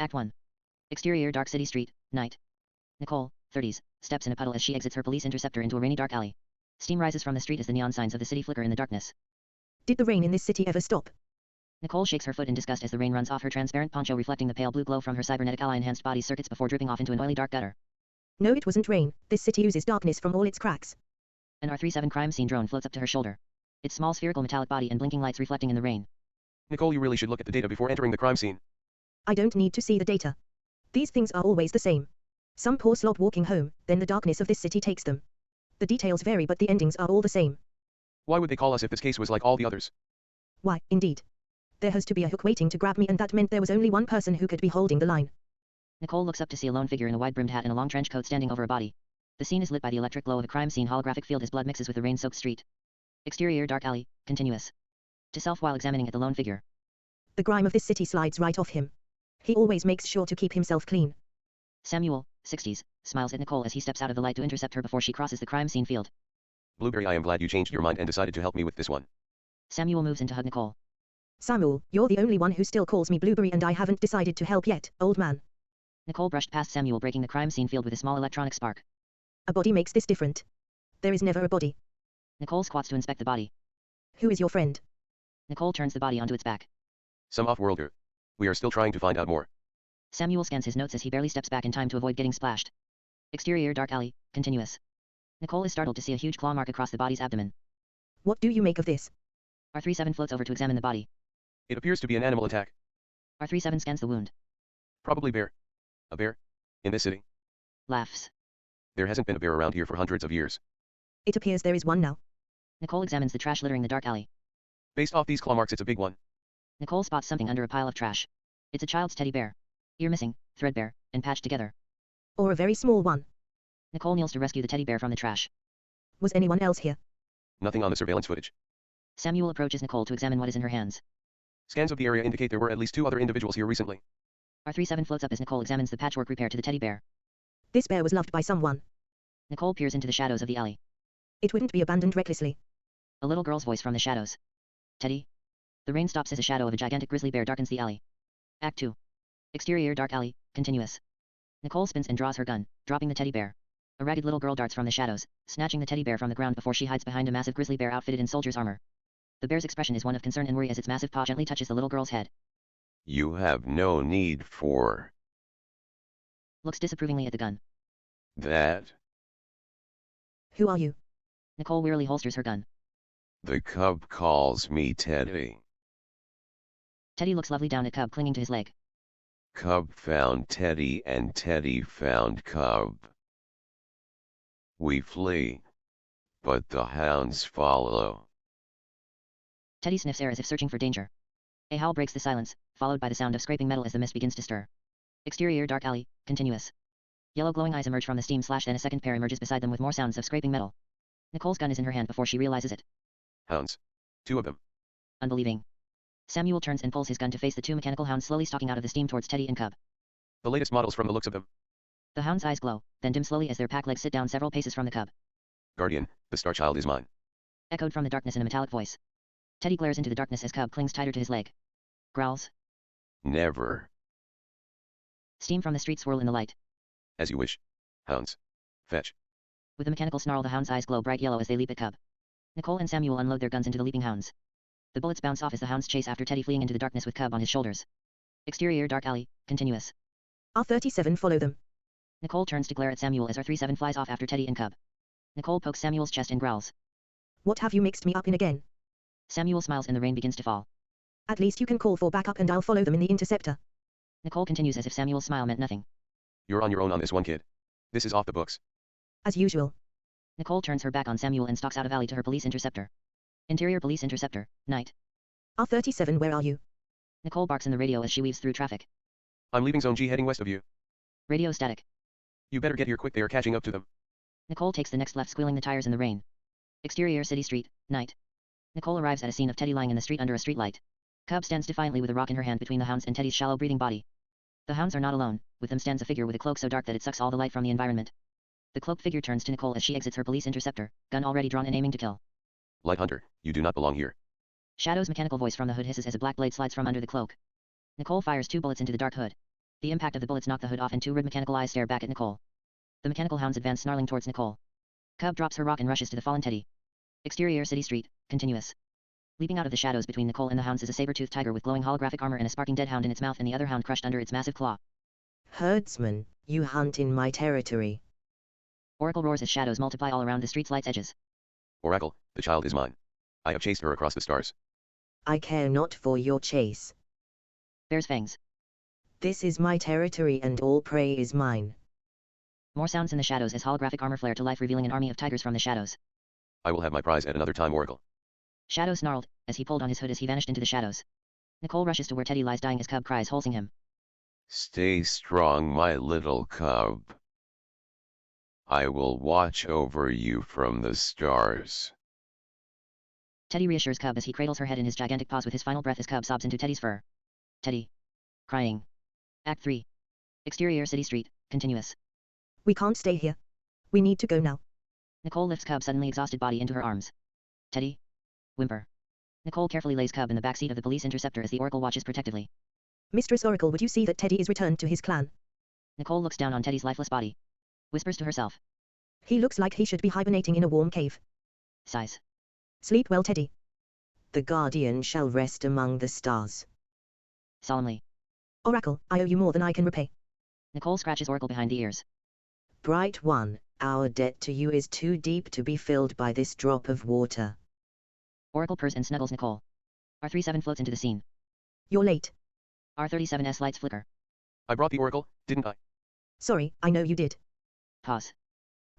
Act 1. Exterior dark city street, night. Nicole, 30s, steps in a puddle as she exits her police interceptor into a rainy dark alley. Steam rises from the street as the neon signs of the city flicker in the darkness. Did the rain in this city ever stop? Nicole shakes her foot in disgust as the rain runs off her transparent poncho, reflecting the pale blue glow from her cybernetic ally-enhanced body's circuits before dripping off into an oily dark gutter. No, it wasn't rain. This city uses darkness from all its cracks. An R37 crime scene drone floats up to her shoulder. Its small spherical metallic body and blinking lights reflecting in the rain. Nicole, you really should look at the data before entering the crime scene. I don't need to see the data. These things are always the same. Some poor slob walking home, then the darkness of this city takes them. The details vary, but the endings are all the same. Why would they call us if this case was like all the others? Why, indeed. There has to be a hook waiting to grab me, and that meant there was only one person who could be holding the line. Nicole looks up to see a lone figure in a wide-brimmed hat and a long trench coat standing over a body. The scene is lit by the electric glow of a crime scene holographic field as blood mixes with the rain-soaked street. Exterior dark alley, continuous. To self while examining at the lone figure. The grime of this city slides right off him. He always makes sure to keep himself clean. Samuel, 60s, smiles at Nicole as he steps out of the light to intercept her before she crosses the crime scene field. Blueberry, I am glad you changed your mind and decided to help me with this one. Samuel moves in to hug Nicole. Samuel, you're the only one who still calls me Blueberry, and I haven't decided to help yet, old man. Nicole brushed past Samuel, breaking the crime scene field with a small electronic spark. A body makes this different. There is never a body. Nicole squats to inspect the body. Who is your friend? Nicole turns the body onto its back. Some off-worlder. We are still trying to find out more. Samuel scans his notes as he barely steps back in time to avoid getting splashed. Exterior dark alley, continuous. Nicole is startled to see a huge claw mark across the body's abdomen. What do you make of this? R37 floats over to examine the body. It appears to be an animal attack. R37 scans the wound. Probably bear. A bear? In this city? Laughs. There hasn't been a bear around here for hundreds of years. It appears there is one now. Nicole examines the trash littering the dark alley. Based off these claw marks, it's a big one. Nicole spots something under a pile of trash. It's a child's teddy bear. Ear missing, threadbare, and patched together. Or a very small one. Nicole kneels to rescue the teddy bear from the trash. Was anyone else here? Nothing on the surveillance footage. Samuel approaches Nicole to examine what is in her hands. Scans of the area indicate there were at least 2 other individuals here recently. R37 floats up as Nicole examines the patchwork repair to the teddy bear. This bear was loved by someone. Nicole peers into the shadows of the alley. It wouldn't be abandoned recklessly. A little girl's voice from the shadows. Teddy? The rain stops as a shadow of a gigantic grizzly bear darkens the alley. Act 2. Exterior dark alley, continuous. Nicole spins and draws her gun, dropping the teddy bear. A ragged little girl darts from the shadows, snatching the teddy bear from the ground before she hides behind a massive grizzly bear outfitted in soldier's armor. The bear's expression is one of concern and worry as its massive paw gently touches the little girl's head. You have no need for Looks disapprovingly at the gun. that. Who are you? Nicole wearily holsters her gun. The cub calls me Teddy. Teddy looks lovely down at Cub clinging to his leg. Cub found Teddy and Teddy found Cub. We flee, but the hounds follow. Teddy sniffs air as if searching for danger. A howl breaks the silence, followed by the sound of scraping metal as the mist begins to stir. Exterior dark alley, continuous. Yellow glowing eyes emerge from the steam slash, then a second pair emerges beside them with more sounds of scraping metal. Nicole's gun is in her hand before she realizes it. Hounds. 2 of them. Unbelieving. Samuel turns and pulls his gun to face the 2 mechanical hounds slowly stalking out of the steam towards Teddy and Cub. The latest models from the looks of them. The hounds' eyes glow, then dim slowly as their pack legs sit down several paces from the Cub. Guardian, the star child is mine. Echoed from the darkness in a metallic voice. Teddy glares into the darkness as Cub clings tighter to his leg. Growls. Never. Steam from the street swirl in the light. As you wish. Hounds. Fetch. With a mechanical snarl, the hounds' eyes glow bright yellow as they leap at Cub. Nicole and Samuel unload their guns into the leaping hounds. The bullets bounce off as the hounds chase after Teddy, fleeing into the darkness with Cub on his shoulders. Exterior dark alley, continuous. R37 follow them. Nicole turns to glare at Samuel as R37 flies off after Teddy and Cub. Nicole pokes Samuel's chest and growls. What have you mixed me up in again? Samuel smiles and the rain begins to fall. At least you can call for backup and I'll follow them in the interceptor. Nicole continues as if Samuel's smile meant nothing. You're on your own on this one, kid. This is off the books. As usual. Nicole turns her back on Samuel and stalks out of alley to her police interceptor. Interior police interceptor, night. R37, where are you? Nicole barks in the radio as she weaves through traffic. I'm leaving Zone G heading west of you. Radio static. You better get here quick, they are catching up to them. Nicole takes the next left, squealing the tires in the rain. Exterior city street, night. Nicole arrives at a scene of Teddy lying in the street under a street light. Cub stands defiantly with a rock in her hand between the hounds and Teddy's shallow breathing body. The hounds are not alone, with them stands a figure with a cloak so dark that it sucks all the light from the environment. The cloaked figure turns to Nicole as she exits her police interceptor, gun already drawn and aiming to kill. Light Hunter, you do not belong here. Shadow's mechanical voice from the hood hisses as a black blade slides from under the cloak. Nicole fires 2 bullets into the dark hood. The impact of the bullets knocked the hood off and two red mechanical eyes stare back at Nicole. The mechanical hounds advance snarling towards Nicole. Cub drops her rock and rushes to the fallen Teddy. Exterior city street, continuous. Leaping out of the shadows between Nicole and the hounds is a saber-toothed tiger with glowing holographic armor and a sparking dead hound in its mouth and the other hound crushed under its massive claw. Herdsman, you hunt in my territory. Oracle roars as shadows multiply all around the street's lights edges. Oracle, the child is mine. I have chased her across the stars. I care not for your chase. Bear's fangs. This is my territory and all prey is mine. More sounds in the shadows as holographic armor flare to life revealing an army of tigers from the shadows. I will have my prize at another time, Oracle. Shadow snarled, as he pulled on his hood as he vanished into the shadows. Nicole rushes to where Teddy lies dying as Cub cries holding him. Stay strong, my little cub. I will watch over you from the stars. Teddy reassures Cub as he cradles her head in his gigantic paws with his final breath as Cub sobs into Teddy's fur. Teddy. Crying. Act 3. Exterior city street, continuous. We can't stay here. We need to go now. Nicole lifts Cub's suddenly exhausted body into her arms. Teddy. Whimper. Nicole carefully lays Cub in the back seat of the police interceptor as the Oracle watches protectively. Mistress Oracle, would you see that Teddy is returned to his clan? Nicole looks down on Teddy's lifeless body. Whispers to herself. He looks like he should be hibernating in a warm cave. Sighs. Sleep well, Teddy. The guardian shall rest among the stars. Solemnly. Oracle, I owe you more than I can repay. Nicole scratches Oracle behind the ears. Bright one, our debt to you is too deep to be filled by this drop of water. Oracle purrs and snuggles Nicole. R37 floats into the scene. You're late. R37's lights flicker. I brought the Oracle, didn't I? Sorry, I know you did. Pause.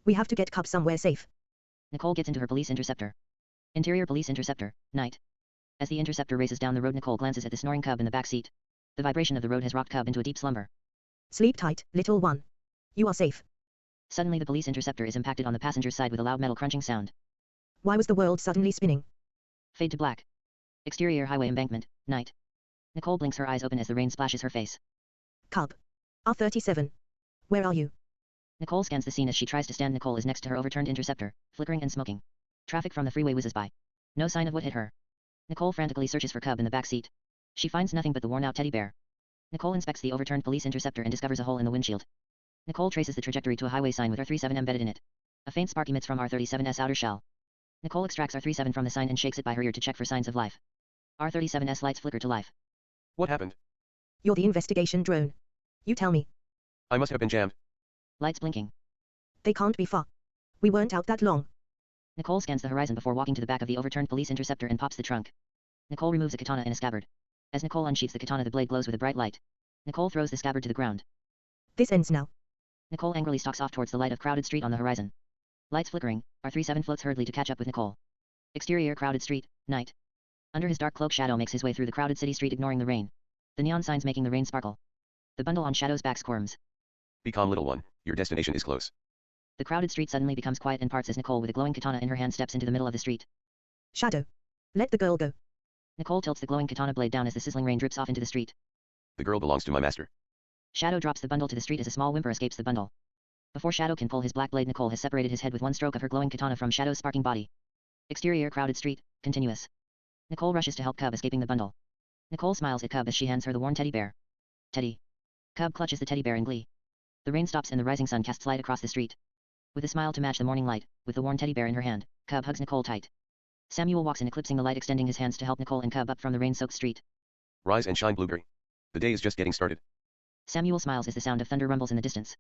We have to get Cub somewhere safe. Nicole gets into her police interceptor. Interior police interceptor, night. As the interceptor races down the road, Nicole glances at the snoring Cub in the back seat. The vibration of the road has rocked Cub into a deep slumber. Sleep tight, little one. You are safe. Suddenly the police interceptor is impacted on the passenger's side with a loud metal crunching sound. Why was the world suddenly spinning? Fade to black. Exterior highway embankment, night. Nicole blinks her eyes open as the rain splashes her face. Cub. R37. Where are you? Nicole scans the scene as she tries to stand. Nicole is next to her overturned interceptor, flickering and smoking. Traffic from the freeway whizzes by. No sign of what hit her. Nicole frantically searches for Cub in the back seat. She finds nothing but the worn-out teddy bear. Nicole inspects the overturned police interceptor and discovers a hole in the windshield. Nicole traces the trajectory to a highway sign with R37 embedded in it. A faint spark emits from R37's outer shell. Nicole extracts R37 from the sign and shakes it by her ear to check for signs of life. R37's lights flicker to life. What happened? You're the investigation drone. You tell me. I must have been jammed. Lights blinking. They can't be far. We weren't out that long. Nicole scans the horizon before walking to the back of the overturned police interceptor and pops the trunk. Nicole removes a katana in a scabbard. As Nicole unsheaths the katana, the blade glows with a bright light. Nicole throws the scabbard to the ground. This ends now. Nicole angrily stalks off towards the light of crowded street on the horizon. Lights flickering, R37 floats hurriedly to catch up with Nicole. Exterior crowded street, night. Under his dark cloak, Shadow makes his way through the crowded city street ignoring the rain. The neon signs making the rain sparkle. The bundle on Shadow's back squirms. Be calm, little one, your destination is close. The crowded street suddenly becomes quiet in parts as Nicole with a glowing katana in her hand steps into the middle of the street. Shadow. Let the girl go. Nicole tilts the glowing katana blade down as the sizzling rain drips off into the street. The girl belongs to my master. Shadow drops the bundle to the street as a small whimper escapes the bundle. Before Shadow can pull his black blade, Nicole has separated his head with one stroke of her glowing katana from Shadow's sparking body. Exterior crowded street, continuous. Nicole rushes to help Cub escaping the bundle. Nicole smiles at Cub as she hands her the worn teddy bear. Teddy. Cub clutches the teddy bear in glee. The rain stops and the rising sun casts light across the street. With a smile to match the morning light, with the worn teddy bear in her hand, Cub hugs Nicole tight. Samuel walks in, eclipsing the light, extending his hands to help Nicole and Cub up from the rain-soaked street. Rise and shine, Blueberry. The day is just getting started. Samuel smiles as the sound of thunder rumbles in the distance.